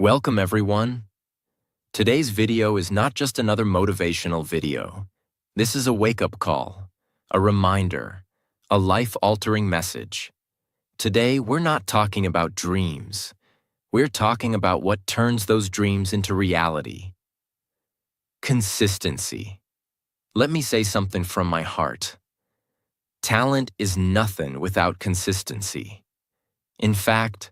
Welcome everyone. Today's video is not just another motivational video. This is a wake-up call, a reminder, a life-altering message. Today, we're not talking about dreams. We're talking about what turns those dreams into reality. Consistency. Let me say something from my heart. Talent is nothing without consistency. In fact,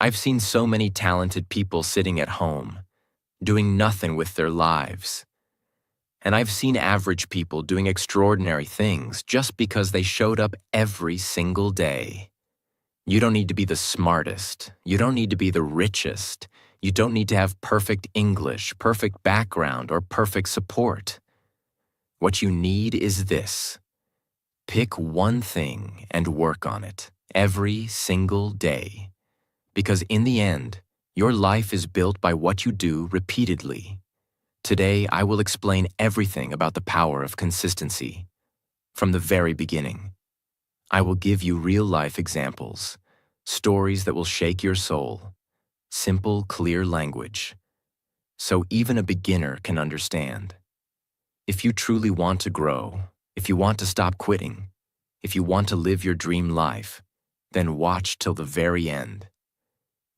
I've seen so many talented people sitting at home, doing nothing with their lives. And I've seen average people doing extraordinary things just because they showed up every single day. You don't need to be the smartest. You don't need to be the richest. You don't need to have perfect English, perfect background, or perfect support. What you need is this. Pick one thing and work on it every single day. Because in the end, your life is built by what you do repeatedly. Today, I will explain everything about the power of consistency. From the very beginning, I will give you real-life examples, stories that will shake your soul, simple, clear language, so even a beginner can understand. If you truly want to grow, if you want to stop quitting, if you want to live your dream life, then watch till the very end.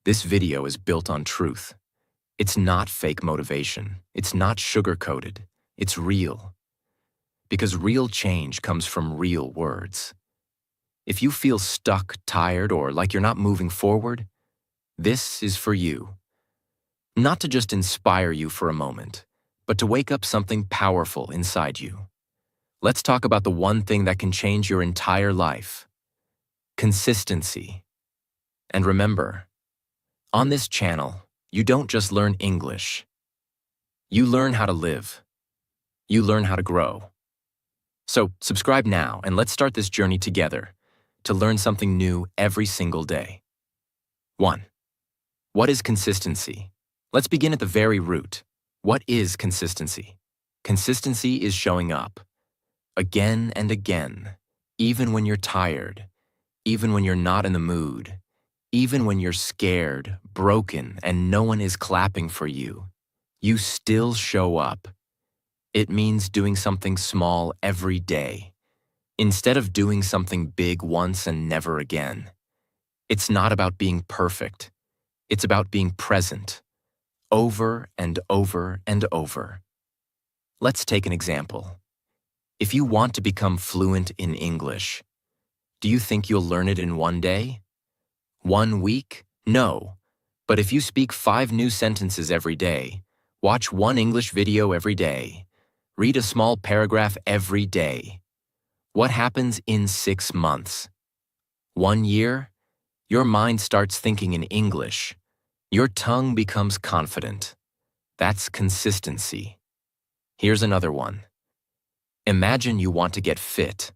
This video is built on truth. It's not fake motivation. It's not sugar-coated. It's real. Because real change comes from real words. If you feel stuck, tired, or like you're not moving forward, this is for you. Not to just inspire you for a moment, but to wake up something powerful inside you. Let's talk about the one thing that can change your entire life. Consistency. And remember, on this channel, you don't just learn English. You learn how to live. You learn how to grow. So subscribe now and let's start this journey together to learn something new every single day. 1. What is consistency? Let's begin at the very root. What is consistency? Consistency is showing up. Again and again, even when you're tired, even when you're not in the mood, even when you're scared, broken, and no one is clapping for you, you still show up. It means doing something small every day, instead of doing something big once and never again. It's not about being perfect. It's about being present, over and over and over. Let's take an example. If you want to become fluent in English, do you think you'll learn it in one day? 1 week? No. But if you speak 5 new sentences every day, watch 1 English video every day, read a small paragraph every day, what happens in 6 months? 1 year? Your mind starts thinking in English. Your tongue becomes confident. That's consistency. Here's another one. Imagine you want to get fit.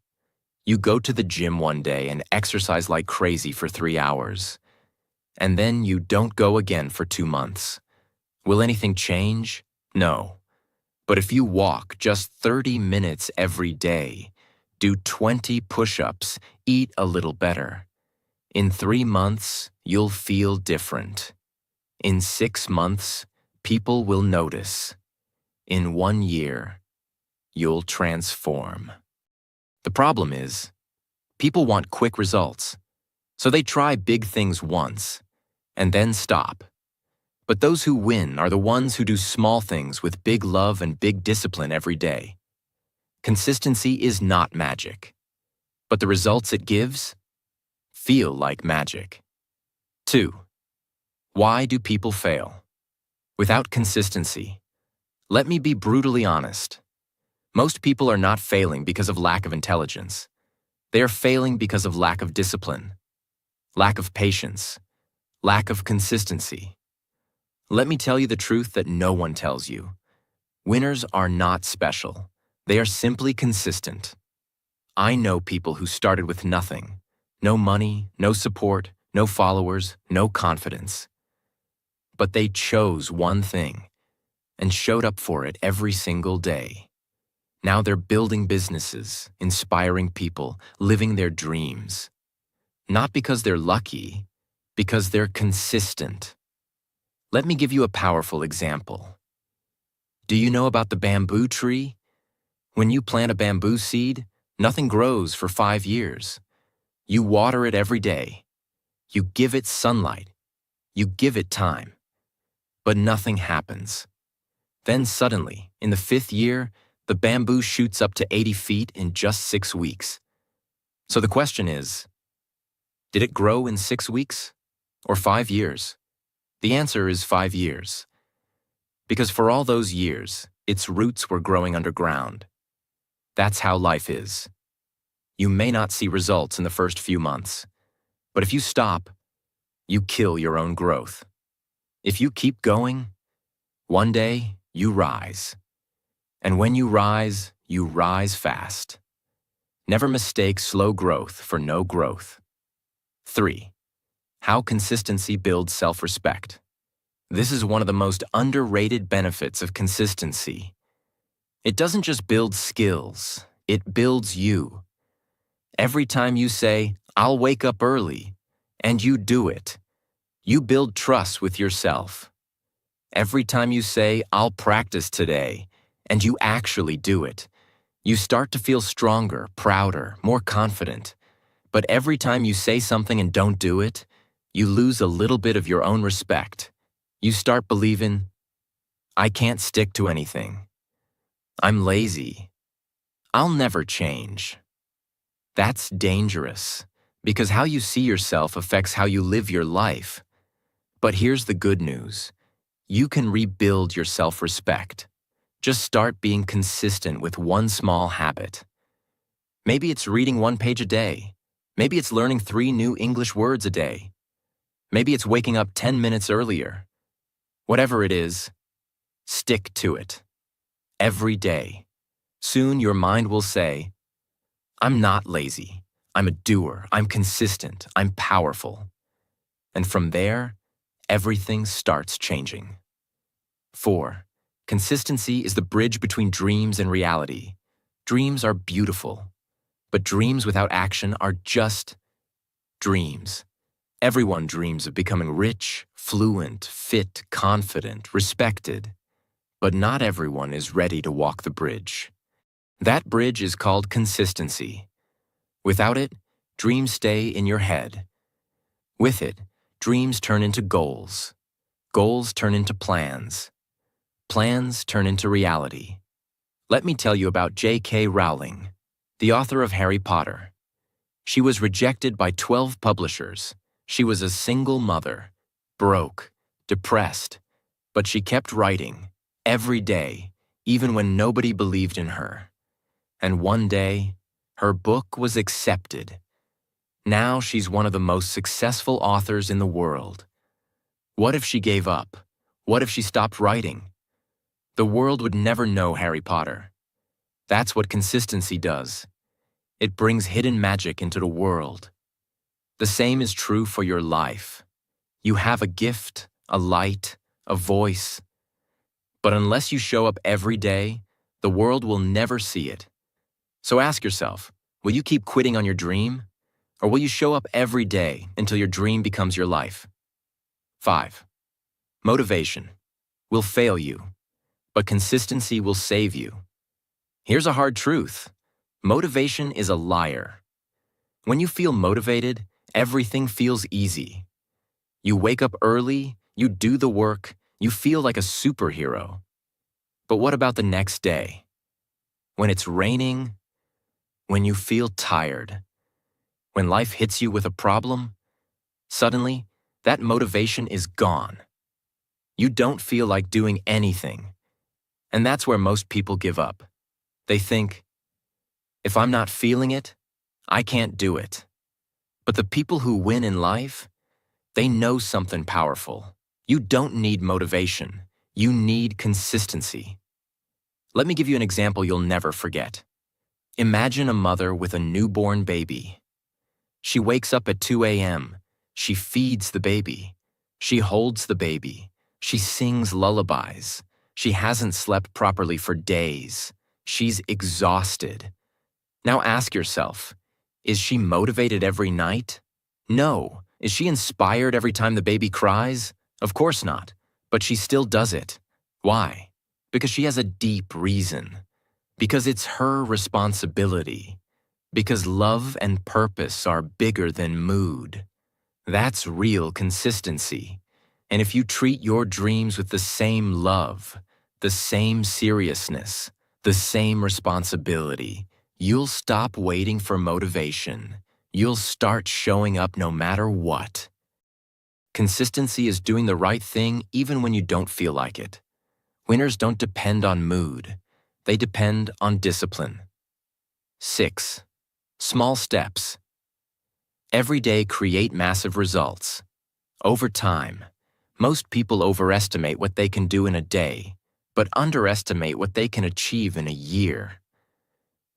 You go to the gym one day and exercise like crazy for 3 hours. And then you don't go again for 2 months. Will anything change? No. But if you walk just 30 minutes every day, do 20 push-ups, eat a little better, in 3 months, you'll feel different. In 6 months, people will notice. In 1 year, you'll transform. The problem is, people want quick results, so they try big things once, and then stop. But those who win are the ones who do small things with big love and big discipline every day. Consistency is not magic, but the results it gives feel like magic. 2. Why do people fail? Without consistency, let me be brutally honest. Most people are not failing because of lack of intelligence. They are failing because of lack of discipline, lack of patience, lack of consistency. Let me tell you the truth that no one tells you. Winners are not special. They are simply consistent. I know people who started with nothing. No money, no support, no followers, no confidence. But they chose one thing and showed up for it every single day. Now they're building businesses, inspiring people, living their dreams. Not because they're lucky, because they're consistent. Let me give you a powerful example. Do you know about the bamboo tree? When you plant a bamboo seed, nothing grows for 5 years. You water it every day. You give it sunlight. You give it time. But nothing happens. Then suddenly, in the 5th year, the bamboo shoots up to 80 feet in just 6 weeks. So the question is, did it grow in 6 weeks or 5 years? The answer is 5 years. Because for all those years, its roots were growing underground. That's how life is. You may not see results in the first few months, but if you stop, you kill your own growth. If you keep going, one day you rise. And when you rise fast. Never mistake slow growth for no growth. 3. How consistency builds self-respect. This is one of the most underrated benefits of consistency. It doesn't just build skills, it builds you. Every time you say, "I'll wake up early," and you do it, you build trust with yourself. Every time you say, "I'll practice today," and you actually do it, you start to feel stronger, prouder, more confident. But every time you say something and don't do it, you lose a little bit of your own respect. You start believing, "I can't stick to anything. I'm lazy. I'll never change." That's dangerous, because how you see yourself affects how you live your life. But here's the good news. You can rebuild your self-respect. Just start being consistent with one small habit. Maybe it's reading 1 page a day. Maybe it's learning 3 new English words a day. Maybe it's waking up 10 minutes earlier. Whatever it is, stick to it. Every day. Soon your mind will say, "I'm not lazy. I'm a doer. I'm consistent. I'm powerful." And from there, everything starts changing. 4. Consistency is the bridge between dreams and reality. Dreams are beautiful, but dreams without action are just dreams. Everyone dreams of becoming rich, fluent, fit, confident, respected. But not everyone is ready to walk the bridge. That bridge is called consistency. Without it, dreams stay in your head. With it, dreams turn into goals. Goals turn into plans. Plans turn into reality. Let me tell you about J.K. Rowling, the author of Harry Potter. She was rejected by 12 publishers. She was a single mother, broke, depressed, but she kept writing every day, even when nobody believed in her. And one day, her book was accepted. Now she's one of the most successful authors in the world. What if she gave up? What if she stopped writing? The world would never know Harry Potter. That's what consistency does. It brings hidden magic into the world. The same is true for your life. You have a gift, a light, a voice. But unless you show up every day, the world will never see it. So ask yourself, will you keep quitting on your dream? Or will you show up every day until your dream becomes your life? 5. Motivation will fail you, but consistency will save you. Here's a hard truth. Motivation is a liar. When you feel motivated, everything feels easy. You wake up early, you do the work, you feel like a superhero. But what about the next day? When it's raining? When you feel tired? When life hits you with a problem? Suddenly, that motivation is gone. You don't feel like doing anything. And that's where most people give up. They think, if I'm not feeling it, I can't do it. But the people who win in life, they know something powerful. You don't need motivation. You need consistency. Let me give you an example you'll never forget. Imagine a mother with a newborn baby. She wakes up at 2 a.m. She feeds the baby. She holds the baby. She sings lullabies. She hasn't slept properly for days. She's exhausted. Now ask yourself, is she motivated every night? No. Is she inspired every time the baby cries? Of course not. But she still does it. Why? Because she has a deep reason. Because it's her responsibility. Because love and purpose are bigger than mood. That's real consistency. And if you treat your dreams with the same love, the same seriousness, the same responsibility, you'll stop waiting for motivation. You'll start showing up no matter what. Consistency is doing the right thing even when you don't feel like it. Winners don't depend on mood. They depend on discipline. 6. Small steps. Every day create massive results. Over time, most people overestimate what they can do in a day, but underestimate what they can achieve in a year.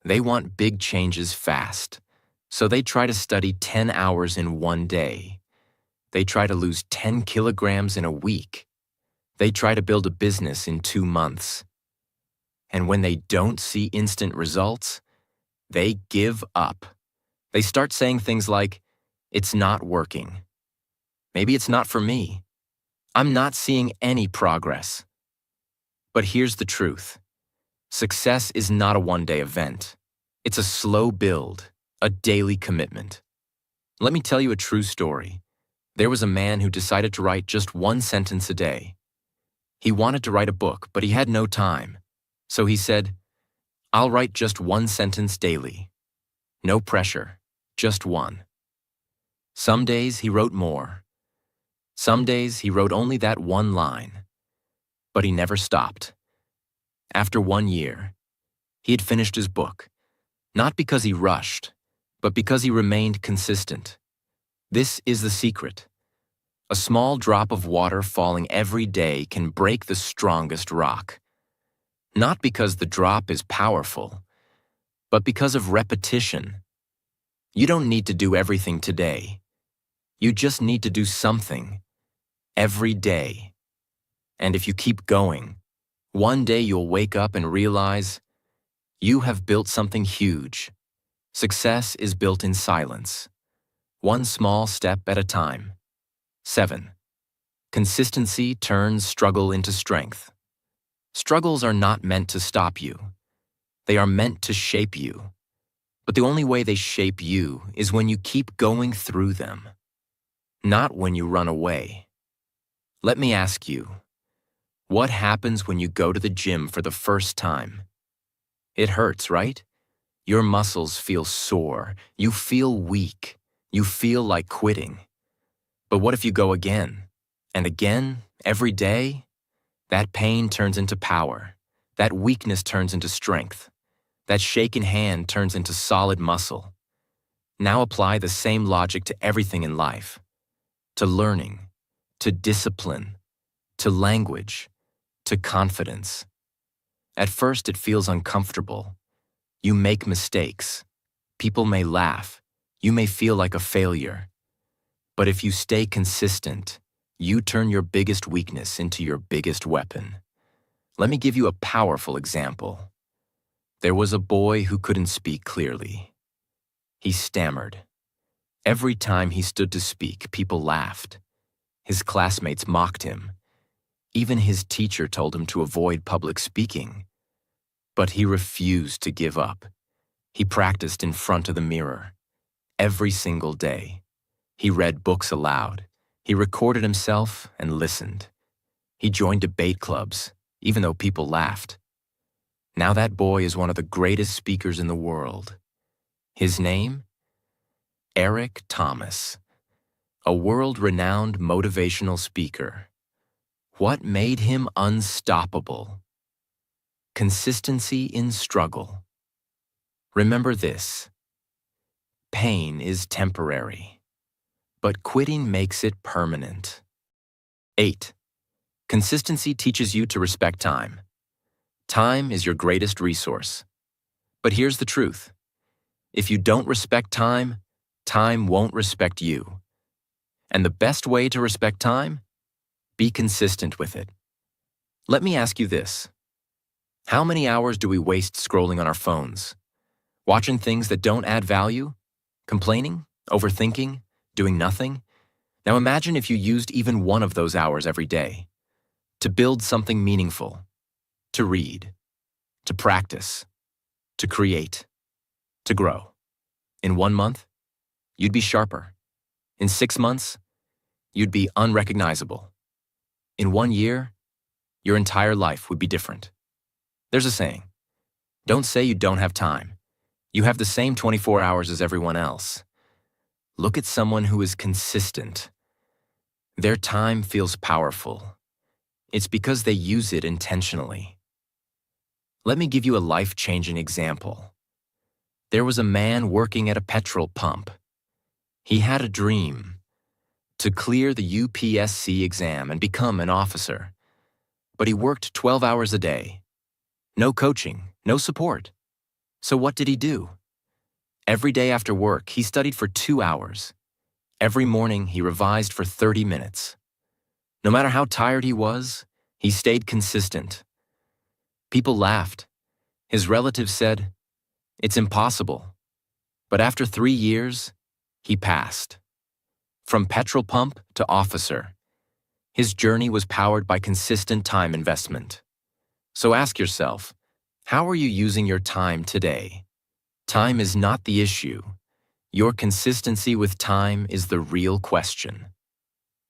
They want big changes fast, so they try to study 10 hours in one day. They try to lose 10 kilograms in a week. They try to build a business in 2 months. And when they don't see instant results, they give up. They start saying things like, "It's not working. Maybe it's not for me. I'm not seeing any progress." But here's the truth. Success is not a one-day event. It's a slow build, a daily commitment. Let me tell you a true story. There was a man who decided to write just one sentence a day. He wanted to write a book, but he had no time. So he said, "I'll write just one sentence daily. No pressure, just one." Some days he wrote more. Some days he wrote only that one line. But he never stopped. After 1 year, he had finished his book, not because he rushed, but because he remained consistent. This is the secret. A small drop of water falling every day can break the strongest rock. Not because the drop is powerful, but because of repetition. You don't need to do everything today. You just need to do something every day. And if you keep going, one day you'll wake up and realize you have built something huge. Success is built in silence, one small step at a time. 7. Consistency turns struggle into strength. Struggles are not meant to stop you. They are meant to shape you. But the only way they shape you is when you keep going through them, not when you run away. Let me ask you, what happens when you go to the gym for the first time? It hurts, right? Your muscles feel sore. You feel weak. You feel like quitting. But what if you go again and again, every day? That pain turns into power. That weakness turns into strength. That shaken hand turns into solid muscle. Now apply the same logic to everything in life. To learning, to discipline, to language, to confidence. At first it feels uncomfortable. You make mistakes. People may laugh. You may feel like a failure. But if you stay consistent, you turn your biggest weakness into your biggest weapon. Let me give you a powerful example. There was a boy who couldn't speak clearly. He stammered. Every time he stood to speak, people laughed. His classmates mocked him. Even his teacher told him to avoid public speaking. But he refused to give up. He practiced in front of the mirror. Every single day. He read books aloud. He recorded himself and listened. He joined debate clubs, even though people laughed. Now that boy is one of the greatest speakers in the world. His name? Eric Thomas, a world-renowned motivational speaker. What made him unstoppable? Consistency in struggle. Remember this. Pain is temporary, but quitting makes it permanent. 8. Consistency teaches you to respect time. Time is your greatest resource. But here's the truth. If you don't respect time, time won't respect you. And the best way to respect time? Be consistent with it. Let me ask you this. How many hours do we waste scrolling on our phones? Watching things that don't add value? Complaining? Overthinking? Doing nothing? Now imagine if you used even one of those hours every day. to build something meaningful, to read, to practice, to create, to grow. In 1 month, you'd be sharper. In 6 months, you'd be unrecognizable. In 1 year, your entire life would be different. There's a saying, don't say you don't have time. You have the same 24 hours as everyone else. Look at someone who is consistent. Their time feels powerful. It's because they use it intentionally. Let me give you a life-changing example. There was a man working at a petrol pump. He had a dream to clear the UPSC exam and become an officer. But he worked 12 hours a day. No coaching, no support. So what did he do? Every day after work, he studied for 2 hours. Every morning, he revised for 30 minutes. No matter how tired he was, he stayed consistent. People laughed. His relatives said, "It's impossible." But after 3 years, he passed. From petrol pump to officer, his journey was powered by consistent time investment. So ask yourself, how are you using your time today? Time is not the issue. Your consistency with time is the real question.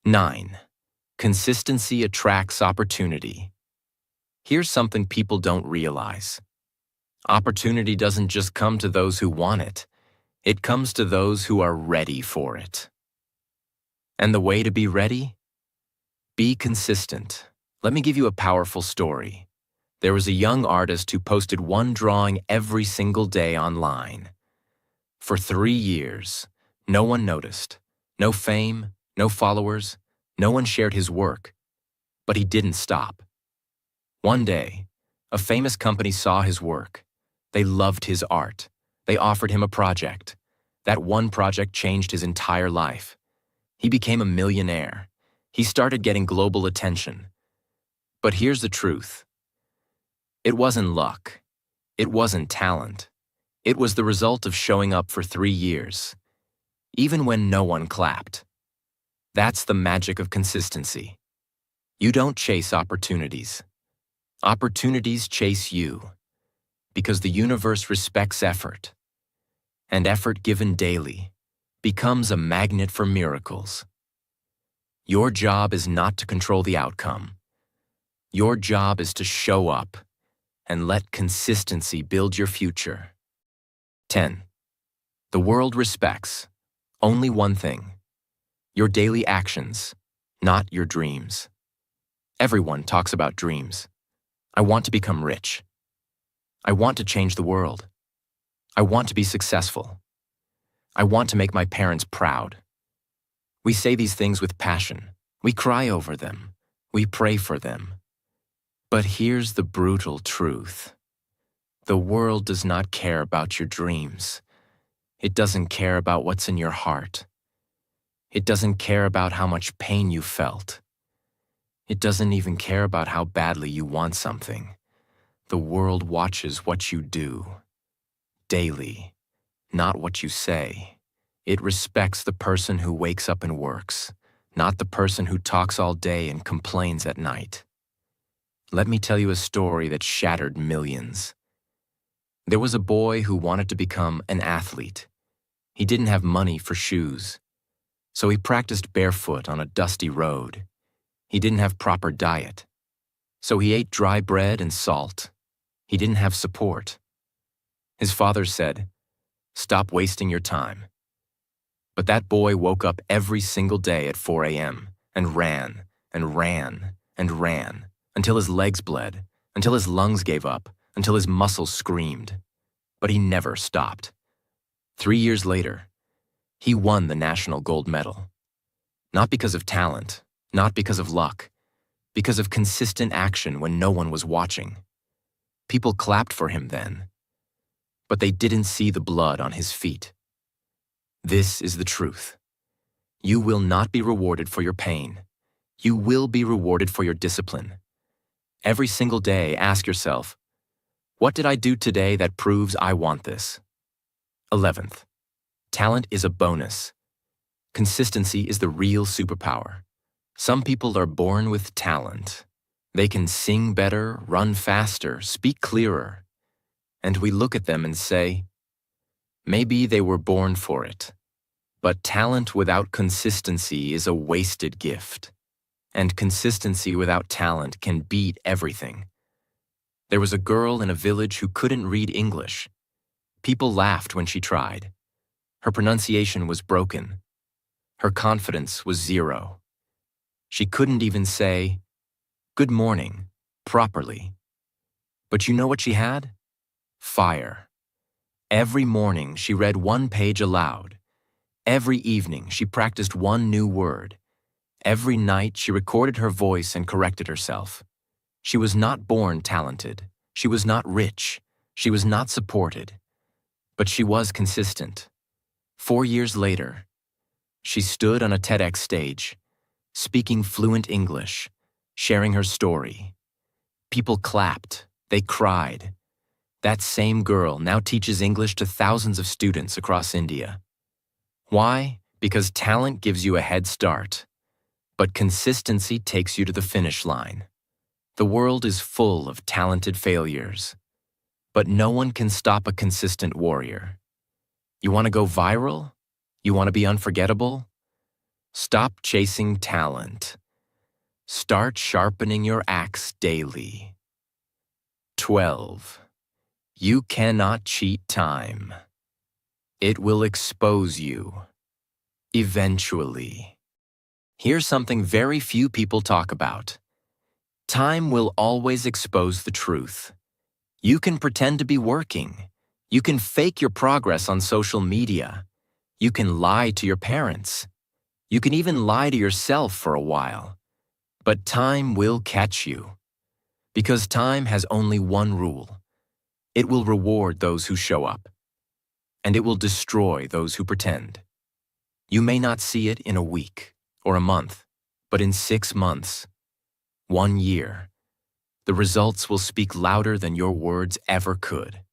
9. Consistency attracts opportunity. Here's something people don't realize. Opportunity doesn't just come to those who want it. It comes to those who are ready for it. And the way to be ready? Be consistent. Let me give you a powerful story. There was a young artist who posted one drawing every single day online. For 3 years, no one noticed. No fame, no followers, no one shared his work. But he didn't stop. One day, a famous company saw his work. They loved his art. They offered him a project. That one project changed his entire life. He became a millionaire. He started getting global attention. But here's the truth. It wasn't luck. It wasn't talent. It was the result of showing up for 3 years, even when no one clapped. That's the magic of consistency. You don't chase opportunities. Opportunities chase you, because the universe respects effort, and effort given daily becomes a magnet for miracles. Your job is not to control the outcome. Your job is to show up and let consistency build your future. 10. The world respects only one thing: your daily actions, not your dreams. Everyone talks about dreams. I want to become rich. I want to change the world. I want to be successful. I want to make my parents proud. We say these things with passion. We cry over them. We pray for them. But here's the brutal truth. The world does not care about your dreams. It doesn't care about what's in your heart. It doesn't care about how much pain you felt. It doesn't even care about how badly you want something. The world watches what you do daily, not what you say. It respects the person who wakes up and works, not the person who talks all day and complains at night. Let me tell you a story that shattered millions. There was a boy who wanted to become an athlete. He didn't have money for shoes, so he practiced barefoot on a dusty road. He didn't have proper diet, so he ate dry bread and salt. He didn't have support. His father said, "Stop wasting your time." But that boy woke up every single day at 4 a.m. and ran and ran and ran until his legs bled, until his lungs gave up, until his muscles screamed. But he never stopped. 3 years later, he won the national gold medal. Not because of talent, not because of luck, because of consistent action when no one was watching. People clapped for him then, but they didn't see the blood on his feet. This is the truth. You will not be rewarded for your pain. You will be rewarded for your discipline. Every single day, ask yourself, what did I do today that proves I want this? 11th, talent is a bonus. Consistency is the real superpower. Some people are born with talent. They can sing better, run faster, speak clearer. And we look at them and say, maybe they were born for it. But talent without consistency is a wasted gift. And consistency without talent can beat everything. There was a girl in a village who couldn't read English. People laughed when she tried. Her pronunciation was broken. Her confidence was zero. She couldn't even say, "Good morning," properly. But you know what she had? Fire. Every morning she read one page aloud. Every evening she practiced one new word. Every night she recorded her voice and corrected herself. She was not born talented. She was not rich. She was not supported. But she was consistent. 4 years later, she stood on a TEDx stage, speaking fluent English, sharing her story. People clapped. They cried. That same girl now teaches English to thousands of students across India. Why? Because talent gives you a head start, but consistency takes you to the finish line. The world is full of talented failures, but no one can stop a consistent warrior. You want to go viral? You want to be unforgettable? Stop chasing talent. Start sharpening your axe daily. 12. You cannot cheat time. It will expose you. Eventually. Here's something very few people talk about. Time will always expose the truth. You can pretend to be working. You can fake your progress on social media. You can lie to your parents. You can even lie to yourself for a while. But time will catch you. Because time has only one rule. It will reward those who show up. And it will destroy those who pretend. You may not see it in a week or a month, but in 6 months, 1 year, the results will speak louder than your words ever could.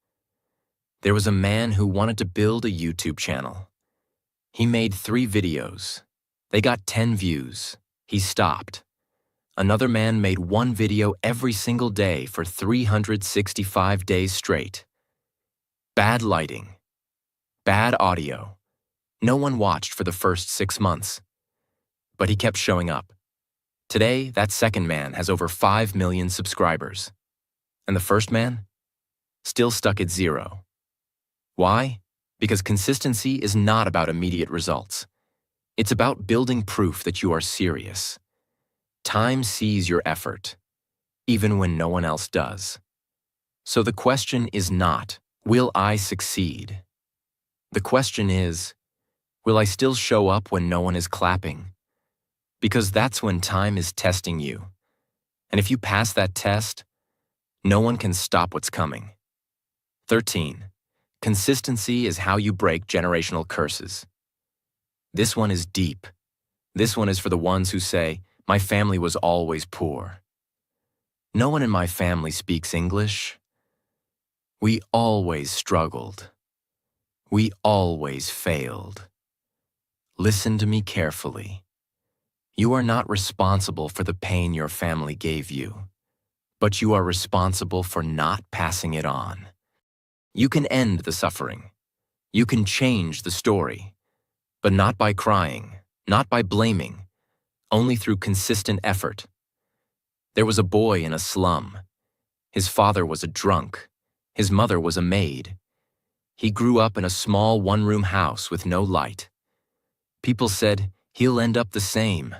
There was a man who wanted to build a YouTube channel. He made 3 videos. They got 10 views. He stopped. Another man made 1 video every single day for 365 days straight. Bad lighting. Bad audio. No one watched for the first 6 months. But he kept showing up. Today, that second man has over 5 million subscribers. And the first man? Still stuck at 0. Why? Because consistency is not about immediate results. It's about building proof that you are serious. Time sees your effort, even when no one else does. So the question is not, will I succeed? The question is, will I still show up when no one is clapping? Because that's when time is testing you. And if you pass that test, no one can stop what's coming. 13. Consistency is how you break generational curses. This one is deep. This one is for the ones who say, my family was always poor. No one in my family speaks English. We always struggled. We always failed. Listen to me carefully. You are not responsible for the pain your family gave you, but you are responsible for not passing it on. You can end the suffering. You can change the story, but not by crying, not by blaming, only through consistent effort. There was a boy in a slum. His father was a drunk. His mother was a maid. He grew up in a small one-room house with no light. People said, he'll end up the same.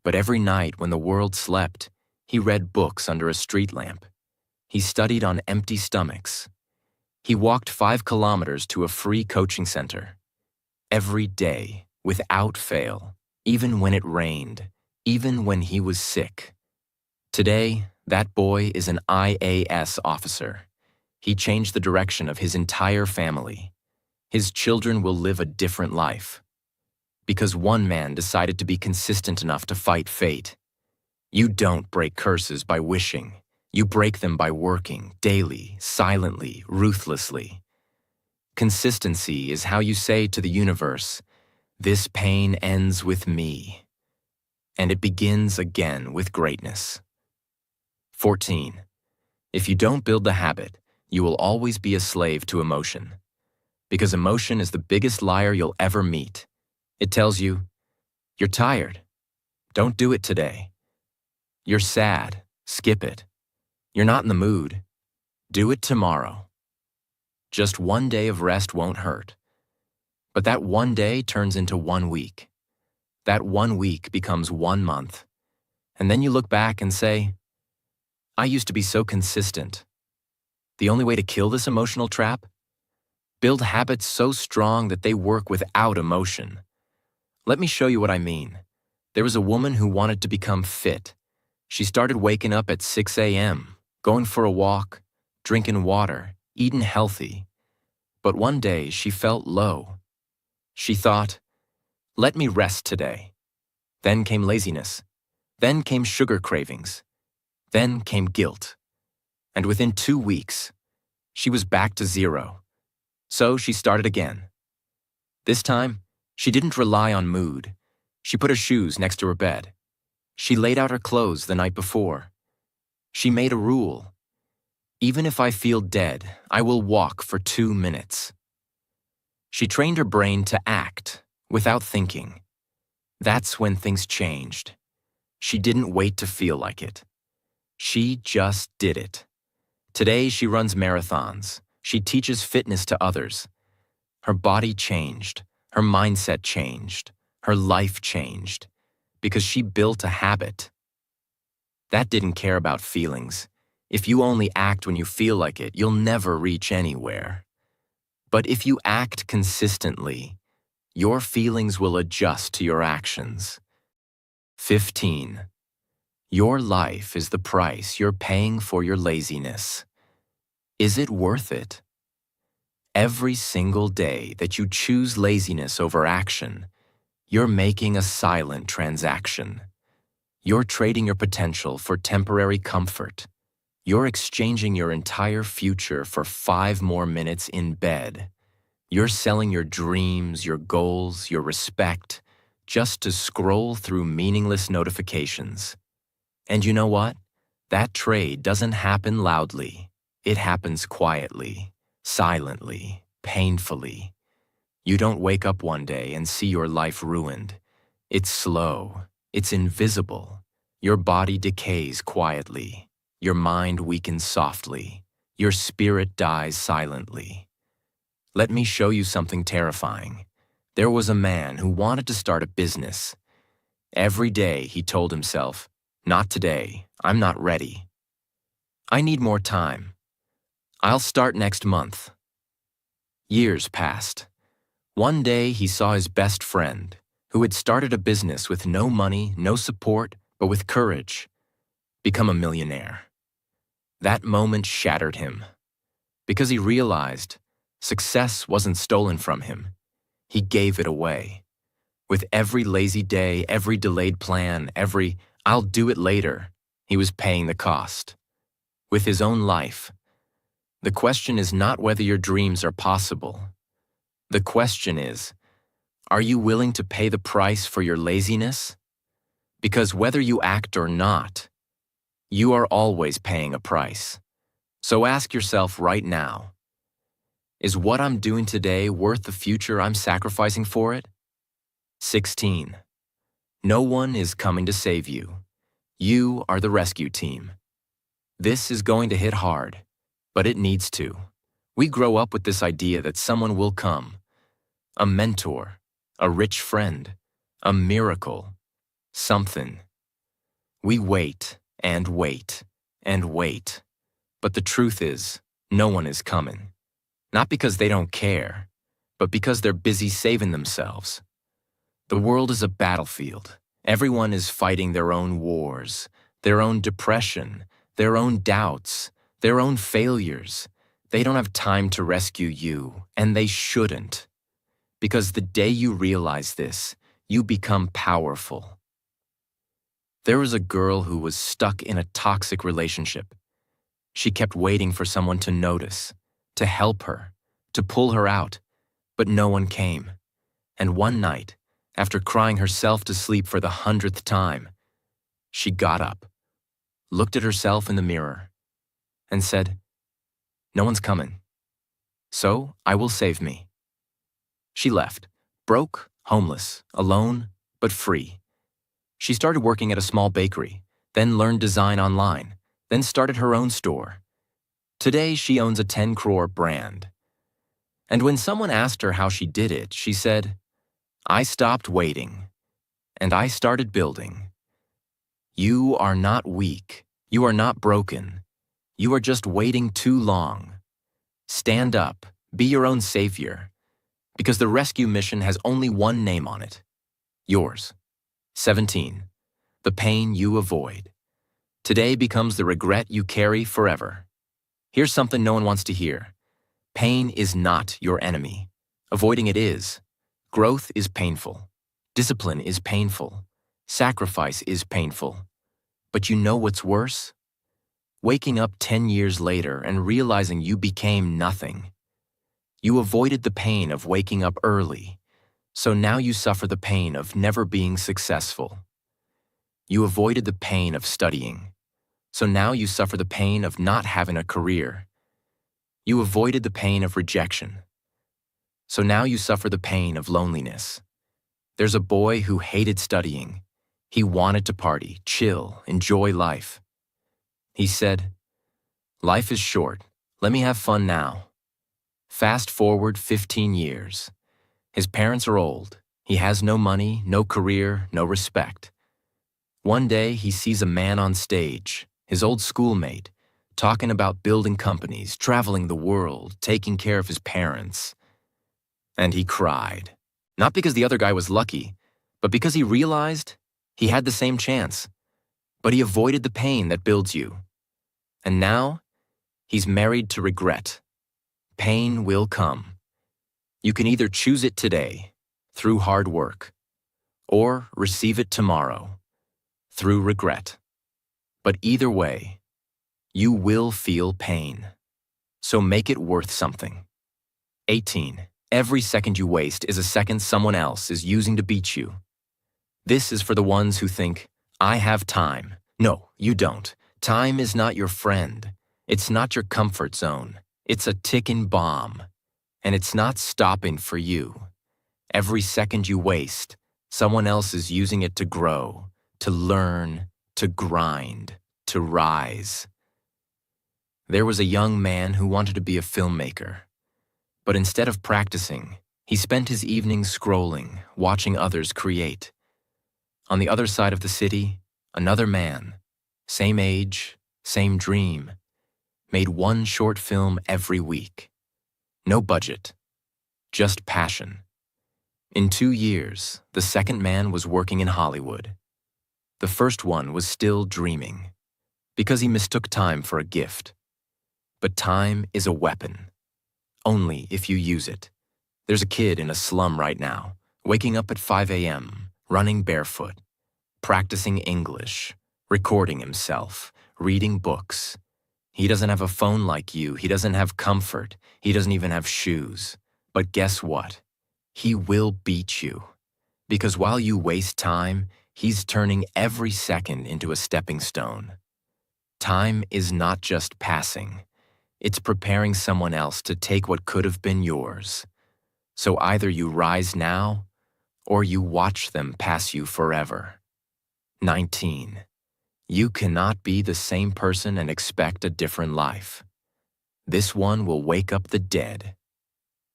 But every night when the world slept, he read books under a street lamp. He studied on empty stomachs. He walked 5 kilometers to a free coaching center. Every day, without fail, even when it rained, even when he was sick. Today, that boy is an IAS officer. He changed the direction of his entire family. His children will live a different life. Because one man decided to be consistent enough to fight fate. You don't break curses by wishing. You break them by working, daily, silently, ruthlessly. Consistency is how you say to the universe, this pain ends with me. And it begins again with greatness. 14. If you don't build the habit, you will always be a slave to emotion. Because emotion is the biggest liar you'll ever meet. It tells you, you're tired. Don't do it today. You're sad. Skip it. You're not in the mood. Do it tomorrow. Just one day of rest won't hurt. But that one day turns into 1 week. That 1 week becomes 1 month. And then you look back and say, I used to be so consistent. The only way to kill this emotional trap? Build habits so strong that they work without emotion. Let me show you what I mean. There was a woman who wanted to become fit. She started waking up at 6 a.m., going for a walk, drinking water, eating healthy. But one day she felt low. She thought, let me rest today. Then came laziness. Then came sugar cravings. Then came guilt. And within 2 weeks, she was back to zero. So she started again. This time, she didn't rely on mood. She put her shoes next to her bed. She laid out her clothes the night before. She made a rule. Even if I feel dead, I will walk for 2 minutes. She trained her brain to act without thinking. That's when things changed. She didn't wait to feel like it. She just did it. Today she runs marathons. She teaches fitness to others. Her body changed. Her mindset changed. Her life changed. Because she built a habit. That didn't care about feelings. If you only act when you feel like it, you'll never reach anywhere. But if you act consistently, your feelings will adjust to your actions. 15. Your life is the price you're paying for your laziness. Is it worth it? Every single day that you choose laziness over action, you're making a silent transaction. You're trading your potential for temporary comfort. You're exchanging your entire future for 5 more minutes in bed. You're selling your dreams, your goals, your respect, just to scroll through meaningless notifications. And you know what? That trade doesn't happen loudly. It happens quietly, silently, painfully. You don't wake up one day and see your life ruined. It's slow. It's invisible. Your body decays quietly. Your mind weakens softly. Your spirit dies silently. Let me show you something terrifying. There was a man who wanted to start a business. Every day he told himself, not today, I'm not ready. I need more time. I'll start next month. Years passed. One day he saw his best friend, who had started a business with no money, no support, but with courage, become a millionaire. That moment shattered him, because he realized success wasn't stolen from him. He gave it away. With every lazy day, every delayed plan, every I'll do it later, he was paying the cost. With his own life. The question is not whether your dreams are possible. The question is, are you willing to pay the price for your laziness? Because whether you act or not, you are always paying a price. So ask yourself right now, is what I'm doing today worth the future I'm sacrificing for it? 16. No one is coming to save you. You are the rescue team. This is going to hit hard, but it needs to. We grow up with this idea that someone will come. A mentor, a rich friend, a miracle, something. We wait and wait and wait. But the truth is, no one is coming. Not because they don't care, but because they're busy saving themselves. The world is a battlefield. Everyone is fighting their own wars, their own depression, their own doubts, their own failures. They don't have time to rescue you, and they shouldn't. Because the day you realize this, you become powerful. There was a girl who was stuck in a toxic relationship. She kept waiting for someone to notice, to help her, to pull her out, but no one came. And one night, after crying herself to sleep for the 100th time, she got up, looked at herself in the mirror, and said, "No one's coming, so I will save me." She left, broke, homeless, alone, but free. She started working at a small bakery, then learned design online, then started her own store. Today, she owns a 10 crore brand. And when someone asked her how she did it, she said, "I stopped waiting, and I started building." You are not weak. You are not broken. You are just waiting too long. Stand up. Be your own savior. Because the rescue mission has only one name on it. Yours. 17. The pain you avoid. Today becomes the regret you carry forever. Here's something no one wants to hear. Pain is not your enemy. Avoiding it is. Growth is painful. Discipline is painful. Sacrifice is painful. But you know what's worse? Waking up 10 years later and realizing you became nothing. You avoided the pain of waking up early, so now you suffer the pain of never being successful. You avoided the pain of studying, so now you suffer the pain of not having a career. You avoided the pain of rejection, so now you suffer the pain of loneliness. There's a boy who hated studying. He wanted to party, chill, enjoy life. He said, "Life is short. Let me have fun now." Fast forward 15 years. His parents are old. He has no money, no career, no respect. One day, he sees a man on stage, his old schoolmate, talking about building companies, traveling the world, taking care of his parents. And he cried. Not because the other guy was lucky, but because he realized he had the same chance. But he avoided the pain that builds you. And now, he's married to regret. Pain will come. You can either choose it today, through hard work, or receive it tomorrow, through regret. But either way, you will feel pain. So make it worth something. 18. Every second you waste is a second someone else is using to beat you. This is for the ones who think, "I have time." No, you don't. Time is not your friend. It's not your comfort zone. It's a ticking bomb. And it's not stopping for you. Every second you waste, someone else is using it to grow, to learn, to grind, to rise. There was a young man who wanted to be a filmmaker. But instead of practicing, he spent his evenings scrolling, watching others create. On the other side of the city, another man, same age, same dream, made one short film every week. No budget, just passion. In 2 years, the second man was working in Hollywood. The first one was still dreaming, because he mistook time for a gift. But time is a weapon, only if you use it. There's a kid in a slum right now, waking up at 5 a.m., running barefoot, practicing English, recording himself, reading books. He doesn't have a phone like you. He doesn't have comfort. He doesn't even have shoes. But guess what? He will beat you. Because while you waste time, he's turning every second into a stepping stone. Time is not just passing. It's preparing someone else to take what could have been yours. So either you rise now, or you watch them pass you forever. 19. You cannot be the same person and expect a different life. This one will wake up the dead.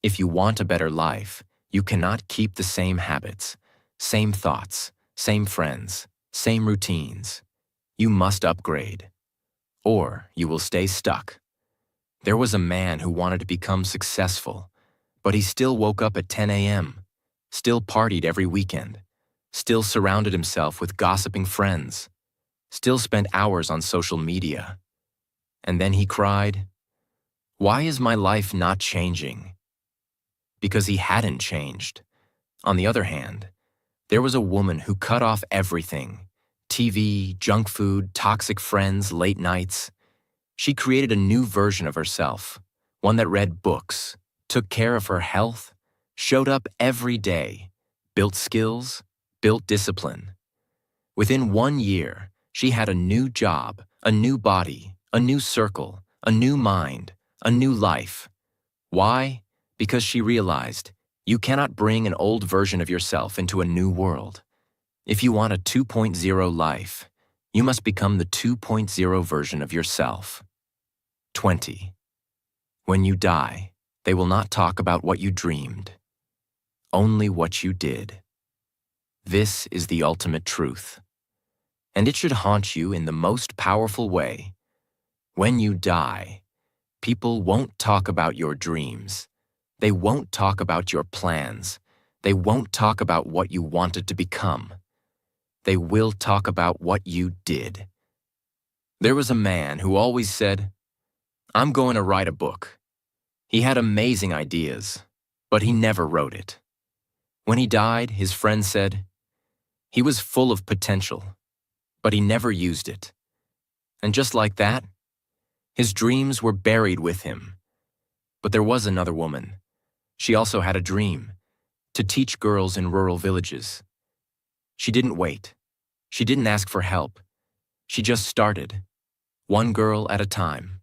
If you want a better life, you cannot keep the same habits, same thoughts, same friends, same routines. You must upgrade, or you will stay stuck. There was a man who wanted to become successful, but he still woke up at 10 a.m., still partied every weekend, still surrounded himself with gossiping friends, still spent hours on social media. And then he cried, "Why is my life not changing?" Because he hadn't changed. On the other hand, there was a woman who cut off everything: TV, junk food, toxic friends, late nights. She created a new version of herself, one that read books, took care of her health, showed up every day, built skills, built discipline. Within 1 year, she had a new job, A new body, a new circle, a new mind, a new life. Why? Because she realized you cannot bring an old version of yourself into a new world. If you want a 2.0 life, you must become the 2.0 version of yourself. 20. When you die, they will not talk about what you dreamed, only what you did. This is the ultimate truth, and it should haunt you in the most powerful way. When you die, people won't talk about your dreams. They won't talk about your plans. They won't talk about what you wanted to become. They will talk about what you did. There was a man who always said, "I'm going to write a book." He had amazing ideas, but he never wrote it. When he died, his friend said, he was full of potential, but he never used it. And just like that, his dreams were buried with him. But there was another woman. She also had a dream, to teach girls in rural villages. She didn't wait. She didn't ask for help. She just started, one girl at a time,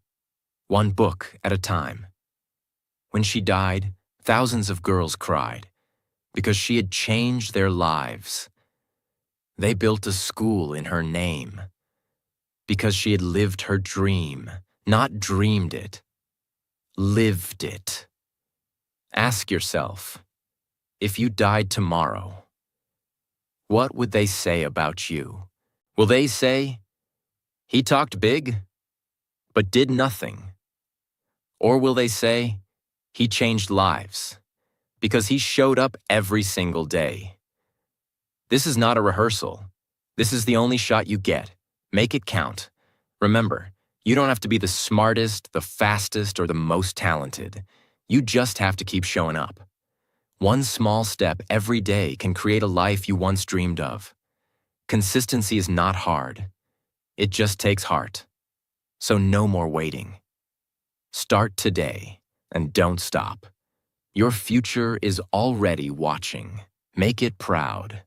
one book at a time. When she died, thousands of girls cried because she had changed their lives. They built a school in her name because she had lived her dream, not dreamed it, lived it. Ask yourself, if you died tomorrow, what would they say about you? Will they say, he talked big, but did nothing? Or will they say, he changed lives, because he showed up every single day? This is not a rehearsal. This is the only shot you get. Make it count. Remember, you don't have to be the smartest, the fastest, or the most talented. You just have to keep showing up. One small step every day can create a life you once dreamed of. Consistency is not hard. It just takes heart. So no more waiting. Start today and don't stop. Your future is already watching. Make it proud.